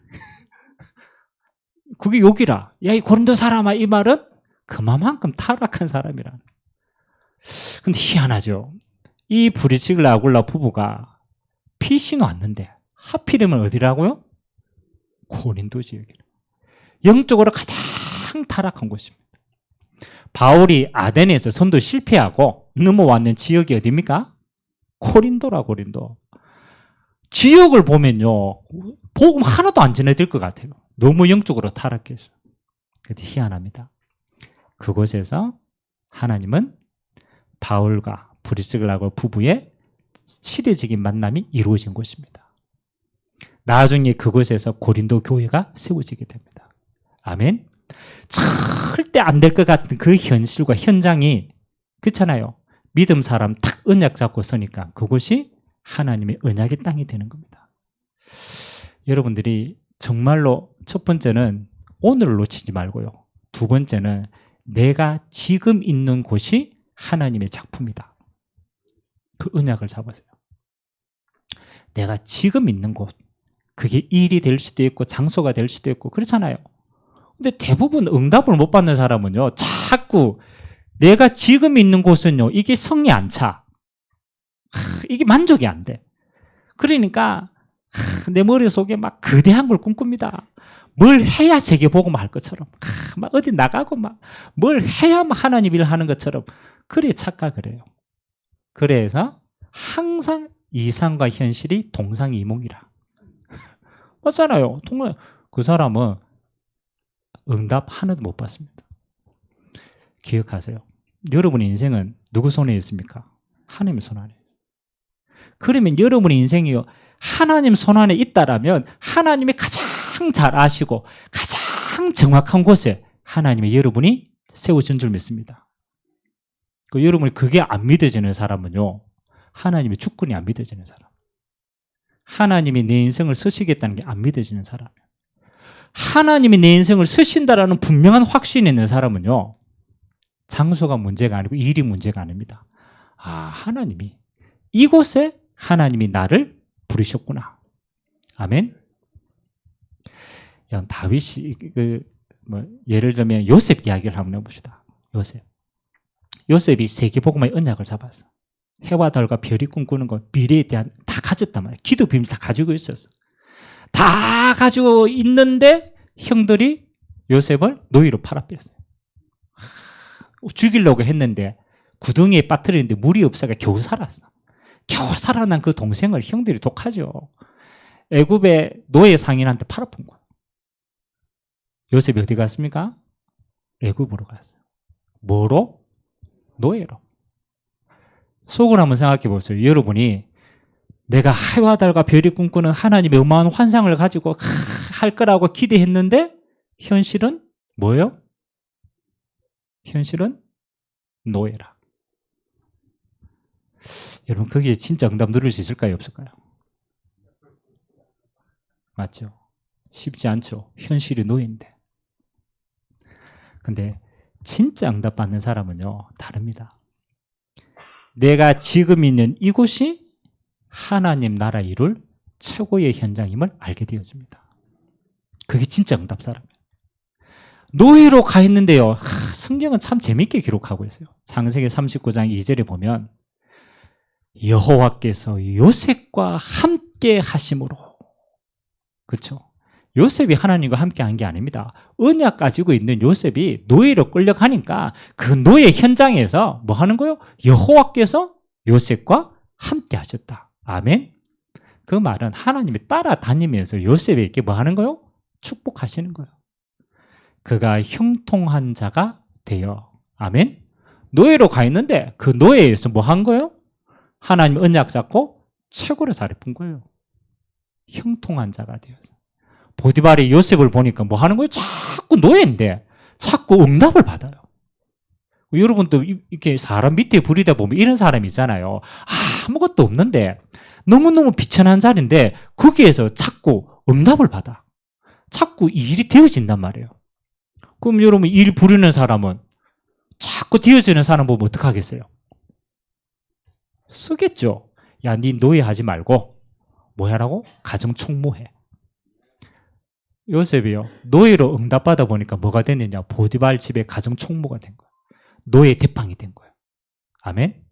그게 욕이라. 야 이 고린도 사람아 이 말은 그만큼 타락한 사람이라. 근데 희한하죠. 이 브리스길라 아굴라 부부가 피신이 왔는데 하필이면 어디라고요? 고린도 지역이라. 영적으로 가장 타락한 곳입니다. 바울이 아덴에서 선도 실패하고 넘어왔는 지역이 어디입니까? 고린도라. 고린도. 지역을 보면요 복음 하나도 안 전해질 것 같아요. 너무 영적으로 타락해서. 근데 희한합니다. 그곳에서 하나님은 바울과 브리스길라 부부의 시대적인 만남이 이루어진 곳입니다. 나중에 그곳에서 고린도 교회가 세워지게 됩니다. 아멘. 절대 안 될 것 같은 그 현실과 현장이 그렇잖아요. 믿음 사람 탁 언약 잡고 서니까 그곳이 하나님의 언약의 땅이 되는 겁니다. 여러분들이 정말로 첫 번째는 오늘을 놓치지 말고요. 두 번째는 내가 지금 있는 곳이 하나님의 작품이다. 그 언약을 잡으세요. 내가 지금 있는 곳, 그게 일이 될 수도 있고 장소가 될 수도 있고 그렇잖아요. 근데 대부분 응답을 못 받는 사람은요, 자꾸 내가 지금 있는 곳은요, 이게 성이 안 차. 이게 만족이 안 돼. 그러니까 내 머릿속에 막 거대한 걸 꿈꿉니다. 뭘 해야 세계복음 할 것처럼 막 어디 나가고 막 뭘 해야 하나님 일 하는 것처럼 그래 착각을 해요. 그래서 항상 이상과 현실이 동상이몽이라. 맞잖아요. 그 사람은 응답 하나도 못 받습니다. 기억하세요. 여러분의 인생은 누구 손에 있습니까? 하나님의 손 안에. 그러면 여러분의 인생이요, 하나님 손 안에 있다라면 하나님이 가장 잘 아시고 가장 정확한 곳에 하나님의 여러분이 세우신 줄 믿습니다. 여러분이 그게 안 믿어지는 사람은요, 하나님의 주권이 안 믿어지는 사람. 하나님이 내 인생을 쓰시겠다는 게 안 믿어지는 사람이에요. 하나님이 내 인생을 쓰신다라는 분명한 확신이 있는 사람은요, 장소가 문제가 아니고 일이 문제가 아닙니다. 아, 하나님이 이곳에 하나님이 나를 부르셨구나. 아멘. 다윗이 예를 들면 요셉 이야기를 한번 해봅시다. 요셉이 세계복음의 언약을 잡았어. 해와 달과 별이 꿈꾸는 것, 미래에 대한 다 가졌단 말이야. 기도 비밀 다 가지고 있었어. 다 가지고 있는데 형들이 요셉을 노예로 팔아뺐어요. 죽이려고 했는데 구덩이에 빠뜨리는데 물이 없어서 겨우 살았어. 겨우 살아난 그 동생을 형들이 독하죠. 애굽의 노예 상인한테 팔아픈 거야. 요셉이 어디 갔습니까? 애굽으로 갔어요. 뭐로? 노예로. 속으로 한번 생각해 보세요. 여러분이 내가 해와 달과 별이 꿈꾸는 하나님의 어마어마한 환상을 가지고 할 거라고 기대했는데 현실은 뭐예요? 현실은 노예라. 여러분 거기에 진짜 응답 누릴 수 있을까요? 없을까요? 맞죠? 쉽지 않죠. 현실이 노예인데. 근데 진짜 응답 받는 사람은요, 다릅니다. 내가 지금 있는 이곳이 하나님 나라 이룰 최고의 현장임을 알게 되어집니다. 그게 진짜 응답 사람이에요. 노예로 가 있는데요, 성경은 참 재밌게 기록하고 있어요. 창세기 39장 2절에 보면 여호와께서 요셉과 함께 하심으로. 그렇죠? 요셉이 하나님과 함께 한 게 아닙니다. 언약 가지고 있는 요셉이 노예로 끌려가니까 그 노예 현장에서 뭐 하는 거예요? 여호와께서 요셉과 함께 하셨다. 아멘. 그 말은 하나님이 따라다니면서 요셉에게 뭐 하는 거예요? 축복하시는 거예요. 그가 형통한 자가 되어. 아멘. 노예로 가 있는데 그 노예에서 뭐 한 거예요? 하나님 언약 잡고 최고로 잘해본 거예요. 형통한 자가 되어서. 보디발이 요셉을 보니까 뭐 하는 거예요? 자꾸 노예인데 자꾸 응답을 받아요. 여러분도 이렇게 사람 밑에 부리다 보면 이런 사람이 있잖아요. 아무것도 없는데 너무너무 비천한 자리인데 거기에서 자꾸 응답을 받아. 자꾸 일이 되어진단 말이에요. 그럼 여러분 일 부리는 사람은 자꾸 되어지는 사람 보면 어떡하겠어요? 쓰겠죠. 야, 네 노예하지 말고 뭐야라고? 가정총무해. 요셉이요. 노예로 응답받아 보니까 뭐가 됐느냐? 보디발 집의 가정총무가 된 거예요. 노예 대빵이 된 거예요. 아멘.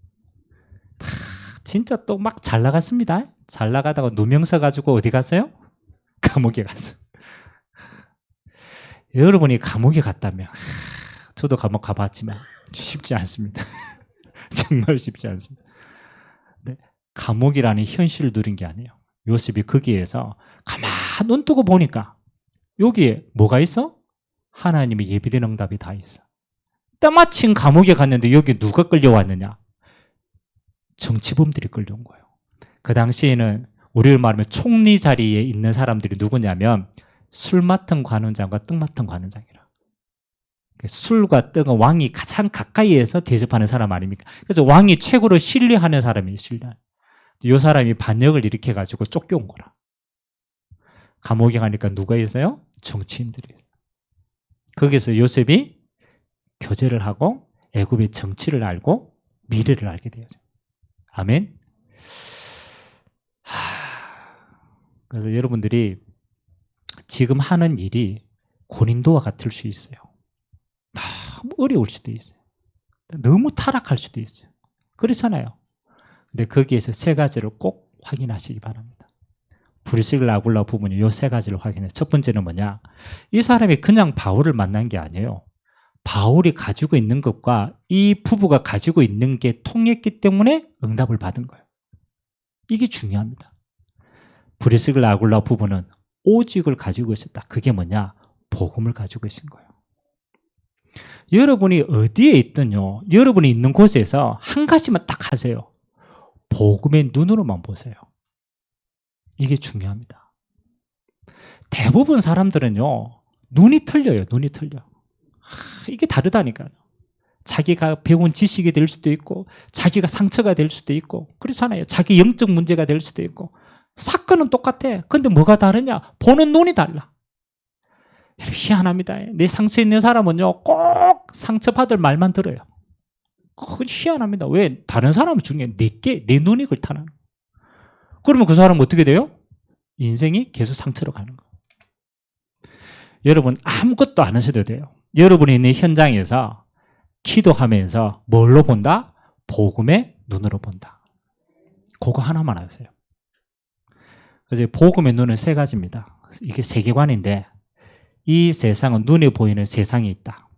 진짜 또 막 잘 나갔습니다. 잘 나가다가 누명 써가지고 어디 갔어요? 감옥에 갔어요. 여러분이 감옥에 갔다면, 저도 감옥 가봤지만 쉽지 않습니다. 정말 쉽지 않습니다. 네, 감옥이라는 현실을 누린 게 아니에요. 요셉이 거기에서 가만 눈 뜨고 보니까 여기에 뭐가 있어? 하나님의 예비된 응답이 다 있어. 때마침 감옥에 갔는데 여기 누가 끌려왔느냐? 정치범들이 끌려온 거예요. 그 당시에는 우리를 말하면 총리 자리에 있는 사람들이 누구냐면 술 맡은 관원장과 떡 맡은 관원장이라. 술과 떡은 왕이 가장 가까이에서 대접하는 사람 아닙니까? 그래서 왕이 최고로 신뢰하는 사람이에요. 이 사람이 반역을 일으켜가지고 쫓겨온 거라. 감옥에 가니까 누가 있어요? 정치인들이. 거기서 요셉이 교제를 하고 애굽의 정치를 알고 미래를 알게 되어요. 아멘. 그래서 여러분들이 지금 하는 일이 고린도와 같을 수 있어요. 너무 어려울 수도 있어요. 너무 타락할 수도 있어요. 그렇잖아요. 근데 거기에서 세 가지를 꼭 확인하시기 바랍니다. 브리스길라 아굴라 부분이 이 세 가지를 확인해요. 첫 번째는 뭐냐? 이 사람이 그냥 바울을 만난 게 아니에요. 바울이 가지고 있는 것과 이 부부가 가지고 있는 게 통했기 때문에 응답을 받은 거예요. 이게 중요합니다. 브리스길라 아굴라 부부는 오직을 가지고 있었다. 그게 뭐냐? 복음을 가지고 있는 거예요. 여러분이 어디에 있든요, 여러분이 있는 곳에서 한 가지만 딱 하세요. 복음의 눈으로만 보세요. 이게 중요합니다. 대부분 사람들은요, 눈이 틀려요. 눈이 틀려. 이게 다르다니까요. 자기가 배운 지식이 될 수도 있고 자기가 상처가 될 수도 있고 그렇잖아요. 자기 영적 문제가 될 수도 있고 사건은 똑같아. 근데 뭐가 다르냐? 보는 눈이 달라. 희한합니다. 내 상처 있는 사람은요, 꼭 상처받을 말만 들어요. 희한합니다. 왜? 다른 사람은 중요해. 내 눈이 그렇다는. 그러면 그 사람은 어떻게 돼요? 인생이 계속 상처로 가는 거예요. 여러분 아무것도 안 하셔도 돼요. 여러분이 있는 현장에서 기도하면서 뭘로 본다? 복음의 눈으로 본다. 그거 하나만 하세요. 그래서 복음의 눈은 세 가지입니다. 이게 세계관인데 이 세상은 눈에 보이는 세상이 있다.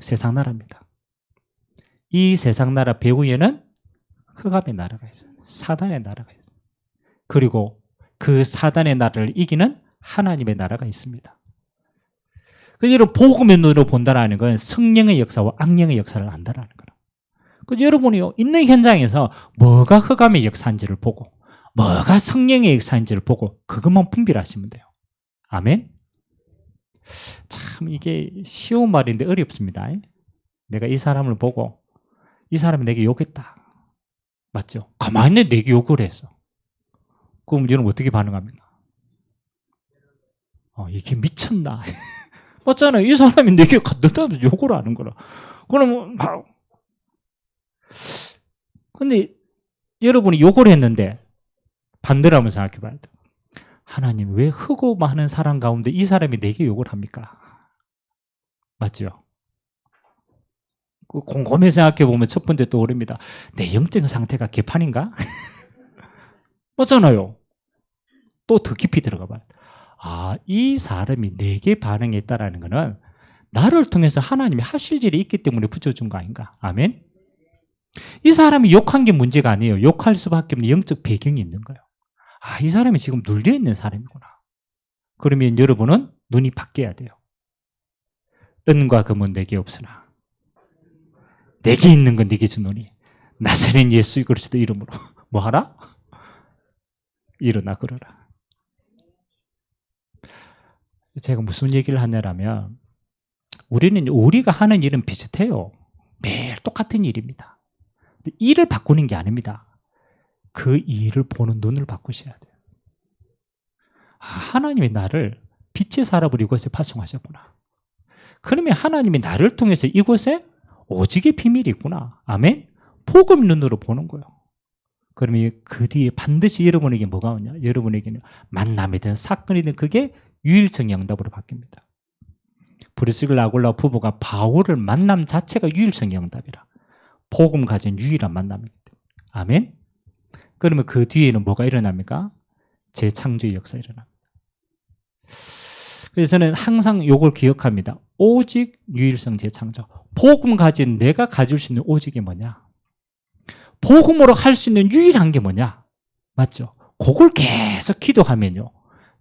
세상 나라입니다. 이 세상 나라 배후에는 흑암의 나라가 있어요. 사단의 나라가 있어요. 그리고 그 사단의 나라를 이기는 하나님의 나라가 있습니다. 그래서 여러분 복음의 눈으로 본다는 건 성령의 역사와 악령의 역사를 안다라는 거예요. 그래서 여러분이 있는 현장에서 뭐가 흑암의 역사인지를 보고 뭐가 성령의 역사인지를 보고 그것만 분별하시면 돼요. 아멘. 참 이게 쉬운 말인데 어렵습니다. 내가 이 사람을 보고 이 사람이 내게 욕했다. 맞죠? 가만히 내게 욕을 했어. 그럼 여러분 어떻게 반응합니까? 이게 미쳤나? 맞잖아요. 이 사람이 내게 갖다면서 욕을 하는 거라. 그러면 근데 여러분이 욕을 했는데 반대로 한번 생각해 봐야 돼요. 하나님 왜 흑고 많은 사람 가운데 이 사람이 내게 욕을 합니까? 맞죠? 곰곰이 생각해 보면 첫 번째 떠오릅니다. 내 영적 상태가 개판인가? 맞잖아요. 또 더 깊이 들어가 봐요. 이 사람이 내게 반응했다라는 것은 나를 통해서 하나님이 하실 일이 있기 때문에 붙여준 거 아닌가? 아멘? 이 사람이 욕한 게 문제가 아니에요. 욕할 수밖에 없는 영적 배경이 있는 거예요. 이 사람이 지금 눌려있는 사람이구나. 그러면 여러분은 눈이 바뀌어야 돼요. 은과 금은 내게 없으나 내게 있는 건 네게 주노니 나사렛 예수 그리스도 이름으로 뭐 하라? 일어나 걸어라. 제가 무슨 얘기를 하냐면 우리가 하는 일은 비슷해요. 매일 똑같은 일입니다. 일을 바꾸는 게 아닙니다. 그 일을 보는 눈을 바꾸셔야 돼요. 하나님이 나를 빛의 사람으로 이곳에 파송하셨구나. 그러면 하나님이 나를 통해서 이곳에 오직의 비밀이 있구나. 아멘? 복음 눈으로 보는 거예요. 그러면 그 뒤에 반드시 여러분에게 뭐가 오냐? 여러분에게는 만남이든 사건이든 그게 유일성의 응답으로 바뀝니다. 브리스길라 아굴라 부부가 바울을 만남 자체가 유일성의 응답이라. 복음 가진 유일한 만남이기 때문에. 아멘? 그러면 그 뒤에는 뭐가 일어납니까? 재창조의 역사 일어납니다. 그래서 저는 항상 이걸 기억합니다. 오직 유일성 재창조. 복음 가진 내가 가질 수 있는 오직이 뭐냐? 복음으로 할 수 있는 유일한 게 뭐냐? 맞죠? 그걸 계속 기도하면요.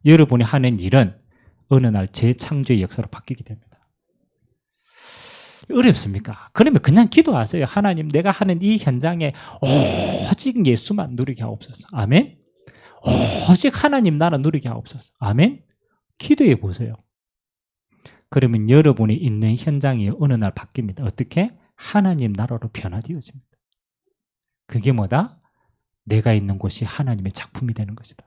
여러분이 하는 일은 어느 날 재창조의 역사로 바뀌게 됩니다. 어렵습니까? 그러면 그냥 기도하세요. 하나님, 내가 하는 이 현장에 오직 예수만 누리게 하옵소서. 아멘? 오직 하나님 나라 누리게 하옵소서. 아멘? 기도해 보세요. 그러면 여러분이 있는 현장이 어느 날 바뀝니다. 어떻게? 하나님 나라로 변화되어집니다. 그게 뭐다? 내가 있는 곳이 하나님의 작품이 되는 것이다.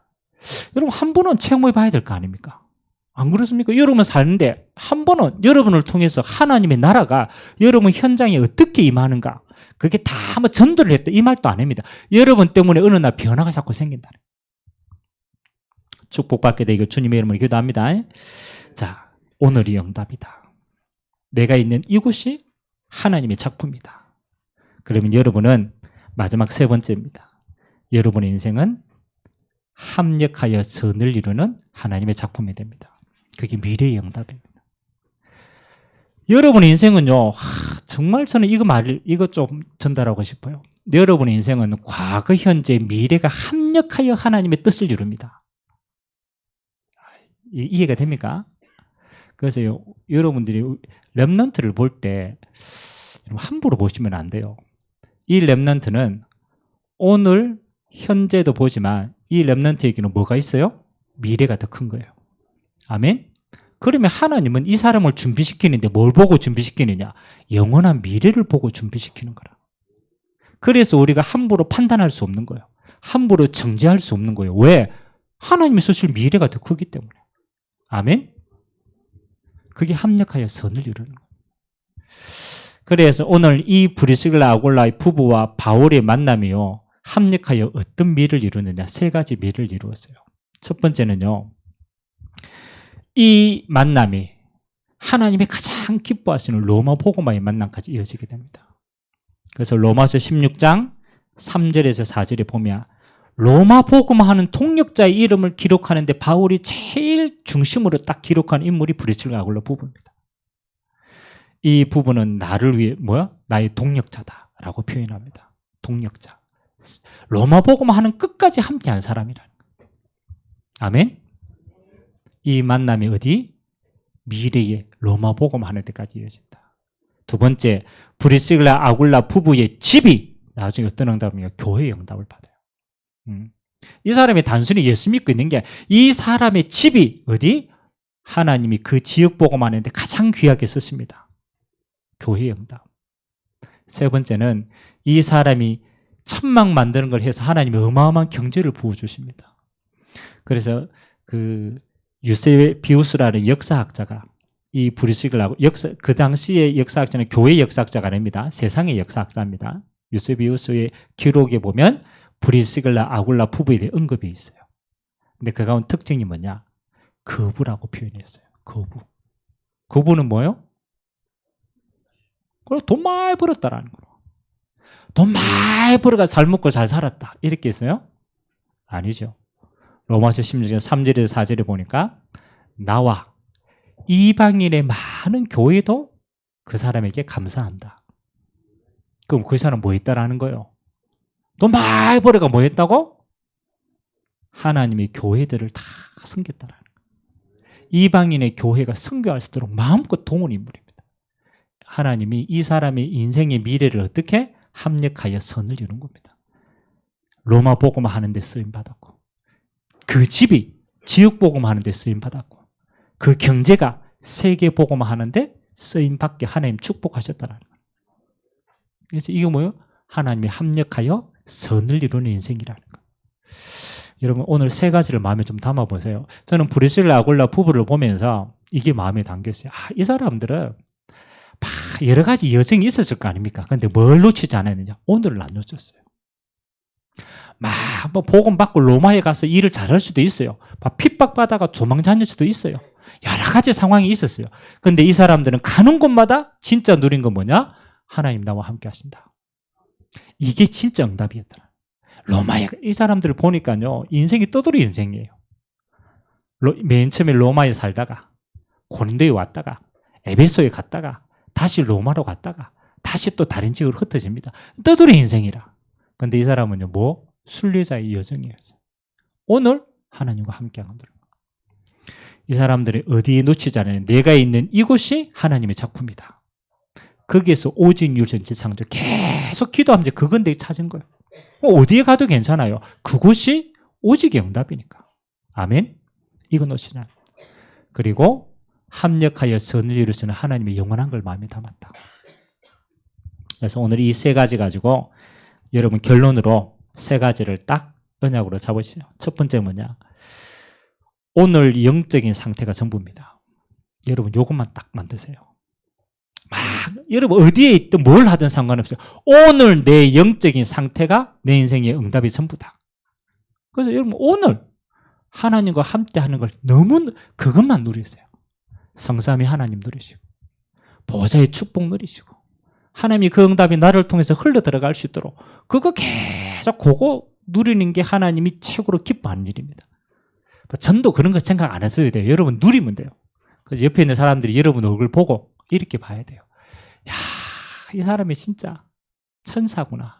여러분 한 번은 체험해 봐야 될 거 아닙니까? 안 그렇습니까? 여러분 사는데 한 번은 여러분을 통해서 하나님의 나라가 여러분 현장에 어떻게 임하는가, 그게 다 뭐 전도를 했다 이 말도 안 합니다. 여러분 때문에 어느 날 변화가 자꾸 생긴다. 축복받게 되길 주님의 이름으로 기도합니다. 자, 오늘이 응답이다. 내가 있는 이곳이 하나님의 작품이다. 그러면 여러분은 마지막 세 번째입니다. 여러분의 인생은 합력하여 선을 이루는 하나님의 작품이 됩니다. 그게 미래의 응답입니다. 여러분의 인생은요, 정말 저는 이거 좀 전달하고 싶어요. 여러분의 인생은 과거, 현재, 미래가 합력하여 하나님의 뜻을 이룹니다. 이해가 됩니까? 그래서 여러분들이 렘넌트를 볼 때 함부로 보시면 안 돼요. 이 렘넌트는 오늘 현재도 보지만 이 렘넌트에게는 뭐가 있어요? 미래가 더 큰 거예요. 아멘? 그러면 하나님은 이 사람을 준비시키는데 뭘 보고 준비시키느냐? 영원한 미래를 보고 준비시키는 거라. 그래서 우리가 함부로 판단할 수 없는 거예요. 함부로 정죄할 수 없는 거예요. 왜? 하나님이 쓰실 미래가 더 크기 때문에. 아멘? 그게 합력하여 선을 이루는 거예요. 그래서 오늘 이 브리스길라 아굴라의 부부와 바울의 만남이요, 합력하여 어떤 미를 이루느냐? 세 가지 미를 이루었어요. 첫 번째는요, 이 만남이 하나님이 가장 기뻐하시는 로마 복음화의 만남까지 이어지게 됩니다. 그래서 로마서 16장 3절에서 4절에 보면 로마 복음화하는 통역자의 이름을 기록하는데 바울이 제일 중심으로 딱 기록한 인물이 브리스길라 아굴라 부부입니다. 이 부부는 나를 위해 나의 동역자다라고 표현합니다. 동역자. 로마 복음화하는 끝까지 함께한 사람이라는 거예요. 아멘? 이 만남이 어디? 미래의 로마 복음화하는 데까지 이어진다. 두 번째, 브리스길라 아굴라 부부의 집이 나중에 어떤 응답이냐? 교회의 응답을 받아요. 이 사람이 단순히 예수 믿고 있는 게, 이 사람의 집이 어디? 하나님이 그 지역 복음화하는 데 가장 귀하게 썼습니다. 교회의 응답. 세 번째는 이 사람이 천막 만드는 걸 해서 하나님이 어마어마한 경제를 부어주십니다. 그래서 그 유세비우스라는 역사학자가 이 브리스길라 그 당시의 역사학자는 교회 역사학자가 아닙니다. 세상의 역사학자입니다. 유세비우스의 기록에 보면 브리스길라 아굴라 부부에 대해 언급이 있어요. 근데 그 가운데 특징이 뭐냐? 거부라고 표현했어요. 거부. 거부는 뭐예요? 그럼 돈 많이 벌었다라는 거예요. 돈 많이 벌어가 잘 먹고 잘 살았다 이렇게 했어요? 아니죠. 로마서 16장 3절에서 4절에 보니까 나와 이방인의 많은 교회도 그 사람에게 감사한다. 그럼 그 사람 뭐 했다라는 거예요? 돈 많이 벌어가 뭐 했다고? 하나님이 교회들을 다 섬겼다라는 거예요. 이방인의 교회가 선교할 수 있도록 마음껏 도운 인물입니다. 하나님이 이 사람의 인생의 미래를 어떻게 합력하여 선을 이룬 겁니다. 로마 복음 하는 데 쓰임 받았고, 그 집이 지역 복음 하는 데 쓰임 받았고, 그 경제가 세계 복음 하는 데 쓰임 받게 하나님 축복하셨다라는 거예요. 그래서 이게 뭐예요? 하나님이 합력하여 선을 이루는 인생이라는 거예요. 여러분 오늘 세 가지를 마음에 좀 담아보세요. 저는 브리스길라 아굴라 부부를 보면서 이게 마음에 담겼어요. 이 사람들은 여러 가지 여정이 있었을 거 아닙니까? 그런데 뭘 놓치지 않았느냐? 오늘을 안 놓쳤어요. 막 뭐 복음 받고 로마에 가서 일을 잘할 수도 있어요. 막 핍박받아가 도망 다닐 수도 있어요. 여러 가지 상황이 있었어요. 근데 이 사람들은 가는 곳마다 진짜 누린 건 뭐냐? 하나님 나와 함께 하신다. 이게 진짜 응답이었더라. 로마에 이 사람들을 보니까요, 인생이 떠돌이 인생이에요. 맨 처음에 로마에 살다가 고린도에 왔다가 에베소에 갔다가 다시 로마로 갔다가 다시 또 다른 지역으로 흩어집니다. 떠돌이 인생이라. 근데 이 사람은요, 뭐? 순례자의 여정이었어요. 오늘 하나님과 함께하는 거예요. 이 사람들이 어디에 놓치잖아요. 내가 있는 이곳이 하나님의 작품이다. 거기에서 오직 율전지 창조 계속 기도하면서 그건데 찾은 거예요. 어디에 가도 괜찮아요. 그곳이 오직의 응답이니까. 아멘. 이거 놓치지 않아요. 그리고 합력하여 선을 이루시는 하나님의 영원한 걸 마음에 담았다. 그래서 오늘 이 세 가지 가지고 여러분 결론으로 세 가지를 딱 언약으로 잡으시죠. 첫 번째 뭐냐? 오늘 영적인 상태가 전부입니다. 여러분 요것만 딱 만드세요. 막 여러분 어디에 있든 뭘 하든 상관없어요. 오늘 내 영적인 상태가 내 인생의 응답이 전부다. 그래서 여러분 오늘 하나님과 함께하는 걸 너무 그것만 누리세요. 성삼위 하나님 누리시고 보좌의 축복 누리시고 하나님이 그 응답이 나를 통해서 흘러 들어갈 수 있도록 그거 계속 그거 누리는 게 하나님이 최고로 기뻐하는 일입니다. 전도 그런 거 생각 안 했어도 돼요. 여러분 누리면 돼요. 그래서 옆에 있는 사람들이 여러분 얼굴 보고 이렇게 봐야 돼요. 야, 이 사람이 진짜 천사구나.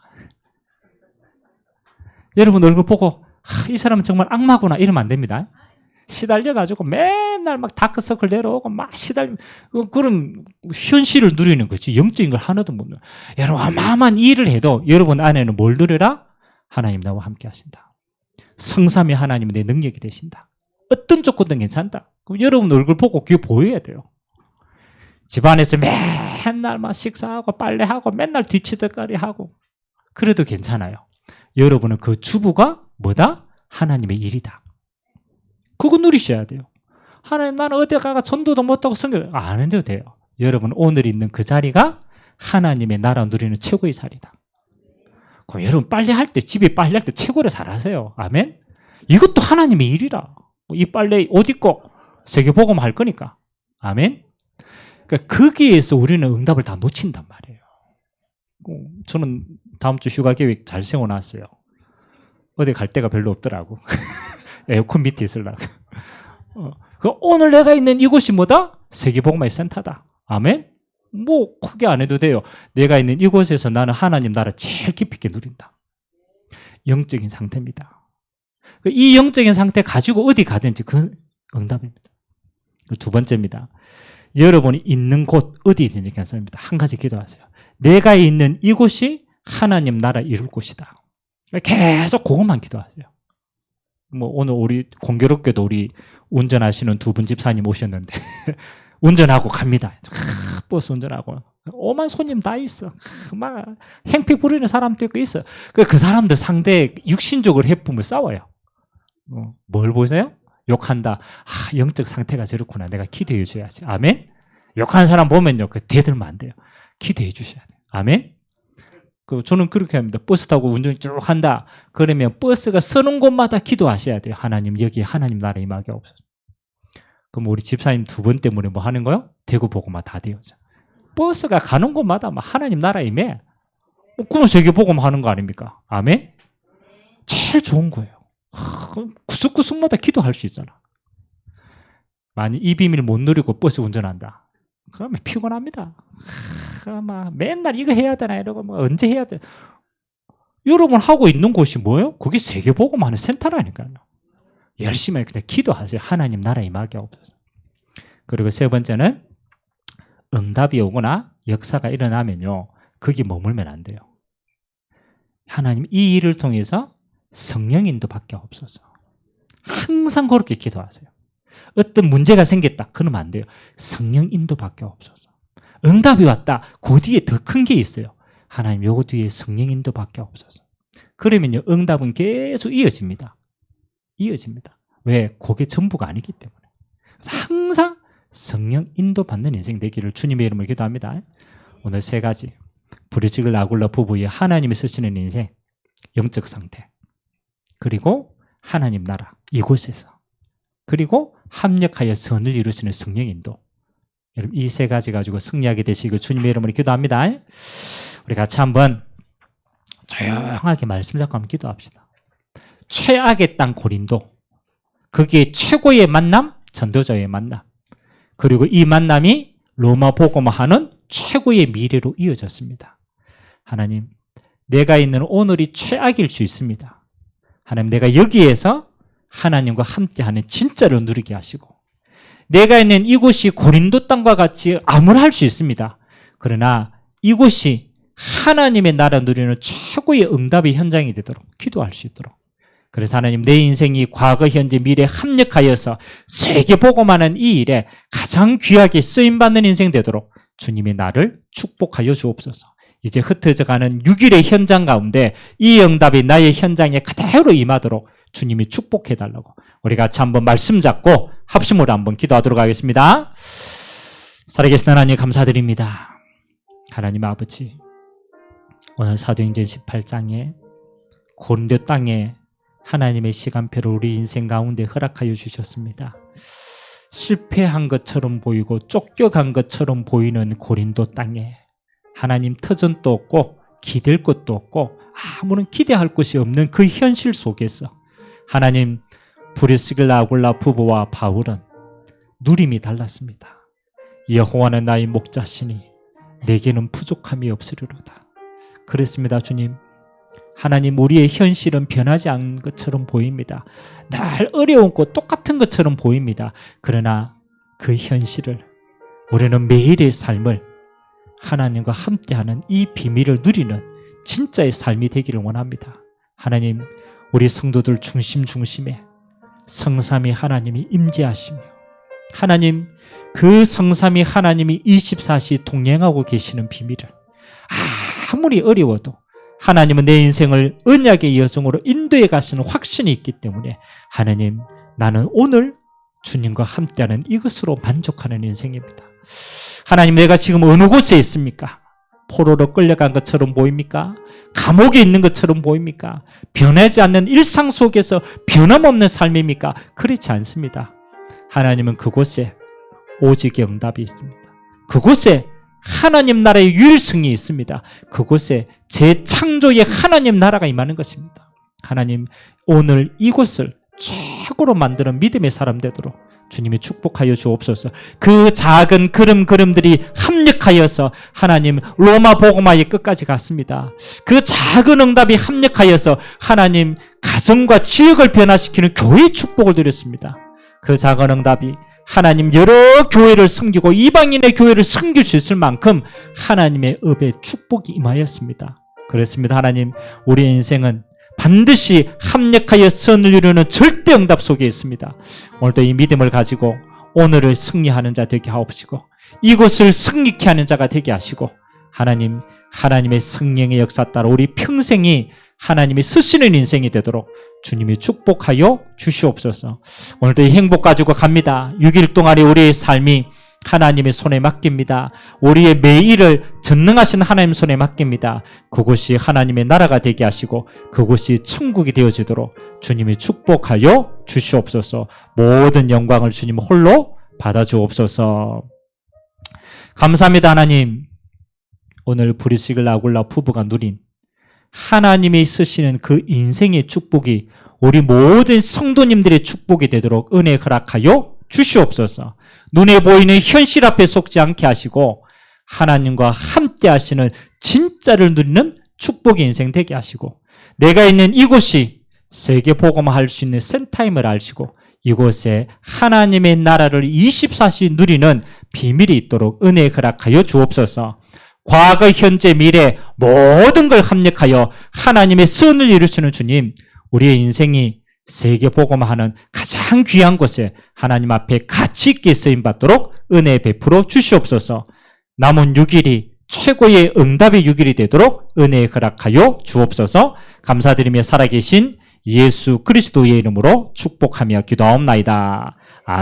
여러분 얼굴 보고 이 사람은 정말 악마구나 이러면 안 됩니다. 시달려가지고 맨날 막 다크서클 내려오고 막 시달려. 그럼 현실을 누리는 거지. 영적인 걸 하나도 못 누려. 여러분 어마어마한 일을 해도 여러분 안에는 뭘 누려라? 하나님 나와 함께 하신다. 성삼위 하나님은 내 능력이 되신다. 어떤 조건든 괜찮다. 그럼 여러분 얼굴 보고 그게 보여야 돼요. 집안에서 맨날 막 식사하고 빨래하고 맨날 뒤치덕거리하고 그래도 괜찮아요. 여러분은 그 주부가 뭐다? 하나님의 일이다. 그거 누리셔야 돼요. 하나님 나는 어디 가가 전도도 못하고 성경 안 해도 돼요. 여러분 오늘 있는 그 자리가 하나님의 나라 누리는 최고의 자리다. 그럼 여러분 빨래할 때 집에 빨래할 때 최고로 잘하세요. 아멘. 이것도 하나님의 일이라. 이 빨래 옷 입고 세계복음 할 거니까. 아멘. 그러니까 거기에서 우리는 응답을 다 놓친단 말이에요. 저는 다음 주 휴가 계획 잘 세워놨어요. 어디 갈 데가 별로 없더라고. 에어컨 밑에 있으려고. 오늘 내가 있는 이곳이 뭐다? 세계복음의 센터다. 아멘? 뭐 크게 안 해도 돼요. 내가 있는 이곳에서 나는 하나님 나라 제일 깊이 있게 누린다. 영적인 상태입니다. 이 영적인 상태 가지고 어디 가든지 그 응답입니다. 두 번째입니다. 여러분이 있는 곳 어디든지 괜찮습니다. 한 가지 기도하세요. 내가 있는 이곳이 하나님 나라 이룰 곳이다. 계속 그것만 기도하세요. 뭐 오늘 우리 공교롭게도 우리 운전하시는 두 분 집사님 오셨는데 운전하고 갑니다. 버스 운전하고 오만 손님 다 있어. 막 행패 부리는 사람도 있어. 그 사람들 상대 육신적으로 해품을 싸워요. 뭘 보세요? 욕한다. 영적 상태가 저렇구나. 내가 기도해 줘야지. 아멘. 욕하는 사람 보면요, 그 대들면 안 돼요. 기도해 주셔야 돼요. 아멘. 저는 그렇게 합니다. 버스 타고 운전 쭉 한다. 그러면 버스가 서는 곳마다 기도하셔야 돼요. 하나님 여기 하나님 나라 임하게 없어서. 그럼 우리 집사님 두 번 때문에 뭐 하는 거요? 대구 복음화 다 되어져. 버스가 가는 곳마다 막 하나님 나라 임해. 그럼 세계 복음 하는 거 아닙니까? 아멘. 제일 좋은 거예요. 구석구석마다 기도할 수 있잖아. 만약 이 비밀 못 누리고 버스 운전한다. 그러면 피곤합니다. 막 맨날 이거 해야 되나 이러고 뭐 언제 해야 돼? 여러분 하고 있는 곳이 뭐예요? 그게 세계복음하는 센터라니까요. 열심히 그냥 기도하세요. 하나님 나라 임하게 없어서. 그리고 세 번째는 응답이 오거나 역사가 일어나면요, 거기 머물면 안 돼요. 하나님 이 일을 통해서 성령 인도밖에 없어서 항상 그렇게 기도하세요. 어떤 문제가 생겼다 그러면 안 돼요. 성령 인도밖에 없어서. 응답이 왔다 그 뒤에 더 큰 게 있어요. 하나님 요거 뒤에 성령 인도밖에 없어서. 그러면요 응답은 계속 이어집니다. 왜? 그게 전부가 아니기 때문에. 그래서 항상 성령 인도받는 인생 되기를 주님의 이름으로 기도합니다. 오늘 세 가지 브리직을 아굴라 부부의 하나님이 쓰시는 인생 영적 상태, 그리고 하나님 나라 이곳에서, 그리고 합력하여 선을 이루시는 성령 인도. 여러분 이 세 가지 가지고 승리하게 되시고 주님의 이름으로 기도합니다. 우리 같이 한번 조용하게 말씀 잡고 한번 기도합시다. 최악의 땅 고린도, 거기에 최고의 만남, 전도자의 만남, 그리고 이 만남이 로마 복음화하는 최고의 미래로 이어졌습니다. 하나님, 내가 있는 오늘이 최악일 수 있습니다. 하나님, 내가 여기에서 하나님과 함께하는 진짜를 누리게 하시고, 내가 있는 이곳이 고린도 땅과 같이 암울할 수 있습니다. 그러나 이곳이 하나님의 나라 누리는 최고의 응답의 현장이 되도록 기도할 수 있도록. 그래서 하나님, 내 인생이 과거, 현재, 미래 합력하여서 세계 복음하는 이 일에 가장 귀하게 쓰임받는 인생 되도록 주님의 나를 축복하여 주옵소서. 이제 흩어져가는 6일의 현장 가운데 이 응답이 나의 현장에 그대로 임하도록 주님이 축복해달라고 우리 같이 한번 말씀 잡고 합심으로 한번 기도하도록 하겠습니다. 살아계신 하나님 감사드립니다. 하나님 아버지, 오늘 사도행전 18장에 고린도 땅에 하나님의 시간표를 우리 인생 가운데 허락하여 주셨습니다. 실패한 것처럼 보이고 쫓겨간 것처럼 보이는 고린도 땅에 하나님 터전도 없고 기댈 것도 없고 아무런 기대할 곳이 없는 그 현실 속에서 하나님, 브리스길라 아굴라 부부와 바울은 누림이 달랐습니다. 여호와는 나의 목자시니 내게는 부족함이 없으리로다. 그렇습니다. 주님, 하나님, 우리의 현실은 변하지 않은 것처럼 보입니다. 늘 어려운 것 똑같은 것처럼 보입니다. 그러나 그 현실을, 우리는 매일의 삶을 하나님과 함께하는 이 비밀을 누리는 진짜의 삶이 되기를 원합니다. 하나님, 우리 성도들 중심에 성삼위 하나님이 임재하시며, 하나님, 그 성삼위 하나님이 24시 동행하고 계시는 비밀을 아무리 어려워도 하나님은 내 인생을 언약의 여정으로 인도해 가시는 확신이 있기 때문에 하나님, 나는 오늘 주님과 함께하는 이것으로 만족하는 인생입니다. 하나님, 내가 지금 어느 곳에 있습니까? 포로로 끌려간 것처럼 보입니까? 감옥에 있는 것처럼 보입니까? 변하지 않는 일상 속에서 변함없는 삶입니까? 그렇지 않습니다. 하나님은 그곳에 오직의 응답이 있습니다. 그곳에 하나님 나라의 유일성이 있습니다. 그곳에 재창조의 하나님 나라가 임하는 것입니다. 하나님, 오늘 이곳을 최고로 만드는 믿음의 사람 되도록 주님이 축복하여 주옵소서. 그 작은 그림들이 합력하여서 하나님 로마 복음화의 끝까지 갔습니다. 그 작은 응답이 합력하여서 하나님 가정과 지역을 변화시키는 교회의 축복을 드렸습니다. 그 작은 응답이 하나님 여러 교회를 섬기고 이방인의 교회를 섬길 수 있을 만큼 하나님의 업의 축복이 임하였습니다. 그렇습니다. 하나님, 우리의 인생은 반드시 합력하여 선을 이루는 절대 응답 속에 있습니다. 오늘도 이 믿음을 가지고 오늘을 승리하는 자 되게 하옵시고 이곳을 승리케 하는 자가 되게 하시고 하나님, 하나님의 성령의 역사 따라 우리 평생이 하나님이 쓰시는 인생이 되도록 주님이 축복하여 주시옵소서. 오늘도 이 행복 가지고 갑니다. 6일 동안의 우리의 삶이 하나님의 손에 맡깁니다. 우리의 매일을 전능하신 하나님 손에 맡깁니다. 그곳이 하나님의 나라가 되게 하시고 그곳이 천국이 되어지도록 주님이 축복하여 주시옵소서. 모든 영광을 주님 홀로 받아주옵소서. 감사합니다. 하나님, 오늘 브리스길라 아굴라 부부가 누린 하나님이 쓰시는 그 인생의 축복이 우리 모든 성도님들의 축복이 되도록 은혜 허락하여 주시옵소서. 눈에 보이는 현실 앞에 속지 않게 하시고 하나님과 함께 하시는 진짜를 누리는 축복의 인생 되게 하시고 내가 있는 이곳이 세계 복음화할 수 있는 센터임을 아시고 이곳에 하나님의 나라를 24시 누리는 비밀이 있도록 은혜 허락하여 주옵소서. 과거, 현재, 미래 모든 걸 합력하여 하나님의 선을 이루시는 주님, 우리의 인생이 세계 복음화하는 가장 귀한 곳에 하나님 앞에 가치 있게 쓰임받도록 은혜 베풀어 주시옵소서. 남은 6일이 최고의 응답의 6일이 되도록 은혜 허락하여 주옵소서. 감사드리며 살아계신 예수 그리스도의 이름으로 축복하며 기도하옵나이다. 아멘.